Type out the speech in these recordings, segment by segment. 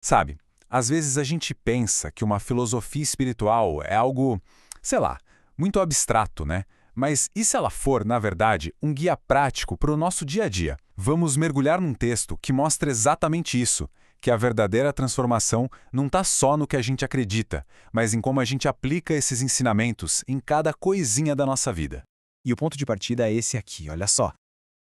Sabe, às vezes a gente pensa que uma filosofia espiritual é algo, sei lá, muito abstrato, né? Mas e se ela for, na verdade, um guia prático para o nosso dia a dia? Vamos mergulhar num texto que mostra exatamente isso, que a verdadeira transformação não está só no que a gente acredita, mas em como a gente aplica esses ensinamentos em cada coisinha da nossa vida. E o ponto de partida é esse aqui, olha só.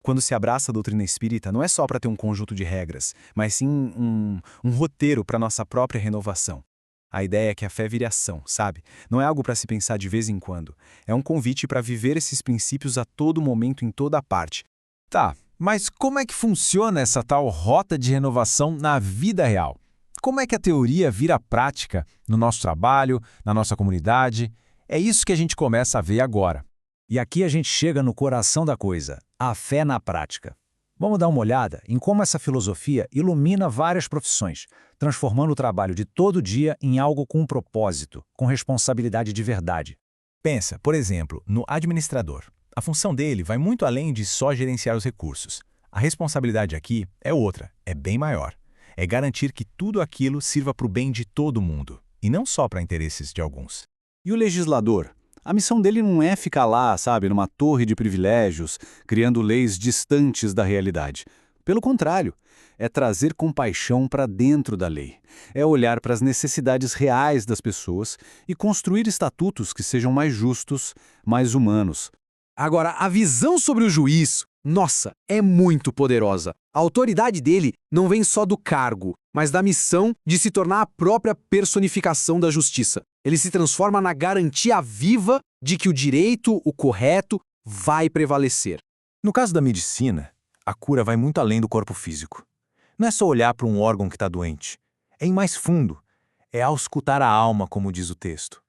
Quando se abraça a doutrina espírita, não é só para ter um conjunto de regras, mas sim um roteiro para nossa própria renovação. A ideia é que a fé vire ação, sabe? Não é algo para se pensar de vez em quando. É um convite para viver esses princípios a todo momento, em toda parte. Tá, mas como é que funciona essa tal rota de renovação na vida real? Como é que a teoria vira prática no nosso trabalho, na nossa comunidade? É isso que a gente começa a ver agora. E aqui a gente chega no coração da coisa, a fé na prática. Vamos dar uma olhada em como essa filosofia ilumina várias profissões, transformando o trabalho de todo dia em algo com um propósito, com responsabilidade de verdade. Pensa, por exemplo, no administrador. A função dele vai muito além de só gerenciar os recursos. A responsabilidade aqui é outra, é bem maior. É garantir que tudo aquilo sirva para o bem de todo mundo, e não só para interesses de alguns. E o legislador? A missão dele não é ficar lá, sabe, numa torre de privilégios, criando leis distantes da realidade. Pelo contrário, é trazer compaixão para dentro da lei. É olhar para as necessidades reais das pessoas e construir estatutos que sejam mais justos, mais humanos. Agora, a visão sobre o juiz, nossa, é muito poderosa. A autoridade dele não vem só do cargo, mas da missão de se tornar a própria personificação da justiça. Ele se transforma na garantia viva de que o direito, o correto, vai prevalecer. No caso da medicina, a cura vai muito além do corpo físico. Não é só olhar para um órgão que está doente. É ir mais fundo. É auscultar a alma, como diz o texto.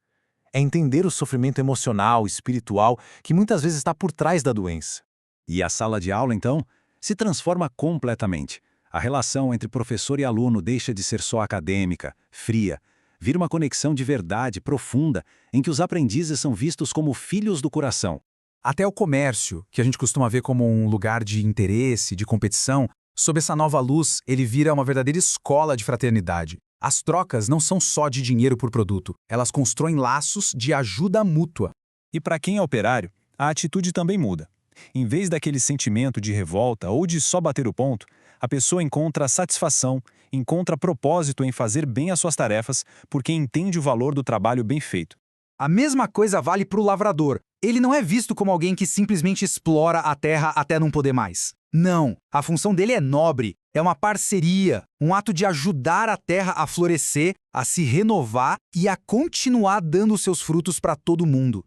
É entender o sofrimento emocional, espiritual, que muitas vezes está por trás da doença. E a sala de aula, então, se transforma completamente. A relação entre professor e aluno deixa de ser só acadêmica, fria. Vira uma conexão de verdade profunda, em que os aprendizes são vistos como filhos do coração. Até o comércio, que a gente costuma ver como um lugar de interesse, de competição, sob essa nova luz, ele vira uma verdadeira escola de fraternidade. As trocas não são só de dinheiro por produto, elas constroem laços de ajuda mútua. E para quem é operário, a atitude também muda. Em vez daquele sentimento de revolta ou de só bater o ponto, a pessoa encontra satisfação, encontra propósito em fazer bem as suas tarefas, porque entende o valor do trabalho bem feito. A mesma coisa vale para o lavrador. Ele não é visto como alguém que simplesmente explora a terra até não poder mais. Não, a função dele é nobre, é uma parceria, um ato de ajudar a terra a florescer, a se renovar e a continuar dando seus frutos para todo mundo.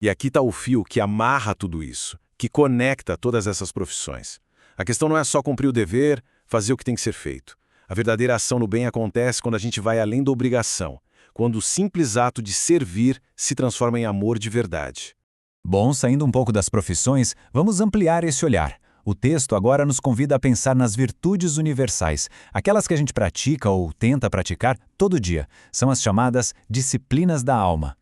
E aqui está o fio que amarra tudo isso, que conecta todas essas profissões. A questão não é só cumprir o dever, fazer o que tem que ser feito. A verdadeira ação no bem acontece quando a gente vai além da obrigação, quando o simples ato de servir se transforma em amor de verdade. Bom, saindo um pouco das profissões, vamos ampliar esse olhar. O texto agora nos convida a pensar nas virtudes universais, aquelas que a gente pratica ou tenta praticar todo dia. São as chamadas disciplinas da alma.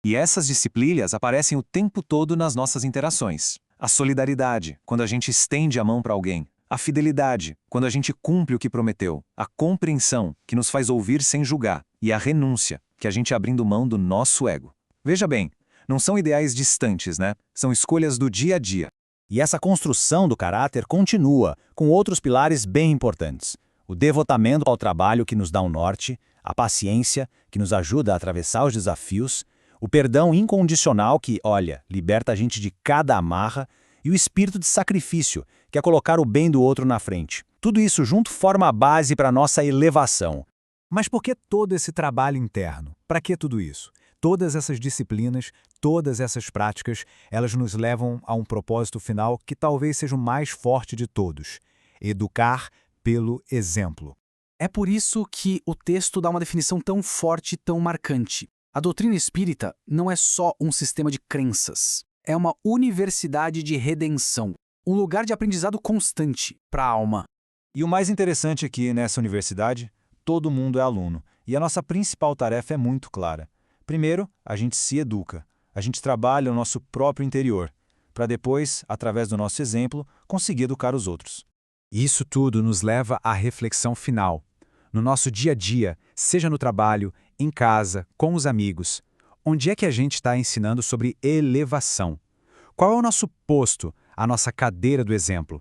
E essas disciplinas aparecem o tempo todo nas nossas interações. A solidariedade, quando a gente estende a mão para alguém. A fidelidade, quando a gente cumpre o que prometeu. A compreensão, que nos faz ouvir sem julgar. E a renúncia, que a gente abrindo mão do nosso ego. Veja bem, não são ideais distantes, né? São escolhas do dia a dia. E essa construção do caráter continua, com outros pilares bem importantes. O devotamento ao trabalho que nos dá um norte, a paciência, que nos ajuda a atravessar os desafios, o perdão incondicional que, olha, liberta a gente de cada amarra, e o espírito de sacrifício, que é colocar o bem do outro na frente. Tudo isso junto forma a base para a nossa elevação. Mas por que todo esse trabalho interno? Para que tudo isso? Todas essas disciplinas, todas essas práticas, elas nos levam a um propósito final que talvez seja o mais forte de todos: educar pelo exemplo. É por isso que o texto dá uma definição tão forte e tão marcante. A doutrina espírita não é só um sistema de crenças, é uma universidade de redenção, um lugar de aprendizado constante para a alma. E o mais interessante aqui nessa universidade, todo mundo é aluno, e a nossa principal tarefa é muito clara. Primeiro, a gente se educa, a gente trabalha o nosso próprio interior, para depois, através do nosso exemplo, conseguir educar os outros. Isso tudo nos leva à reflexão final. No nosso dia a dia, seja no trabalho, em casa, com os amigos. Onde é que a gente está ensinando sobre elevação? Qual é o nosso posto, a nossa cadeira do exemplo?